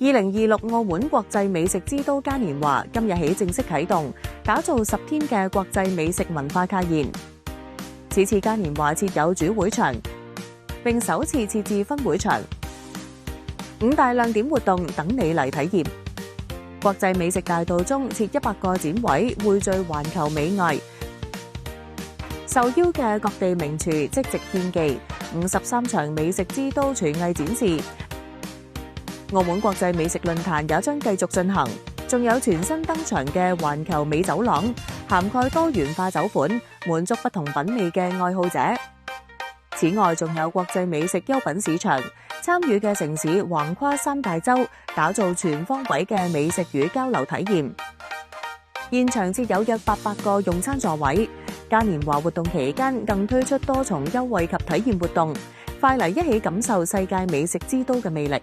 2026澳門國際美食之都嘉年華今日起正式啟動，打造10天嘅國際美食文化饗宴。此次嘉年華設有主會場，並首次設置分會場，5大亮點活動等你嚟體驗。國際美食大道中設100個展位，匯聚環球美藝。受邀嘅各地名廚即席獻技，53場美食之都廚藝展示。澳門國際美食論壇也將繼續進行，仲有全新登場嘅環球美酒廊，涵蓋多元化酒款，滿足不同品味嘅愛好者。此外，仲有國際美食優品市場，參與嘅城市橫跨3大洲，打造全方位嘅美食與交流體驗。現場設有約800個用餐座位。嘉年華活動期間更推出多重優惠及體驗活動，快嚟一起感受世界美食之都嘅魅力。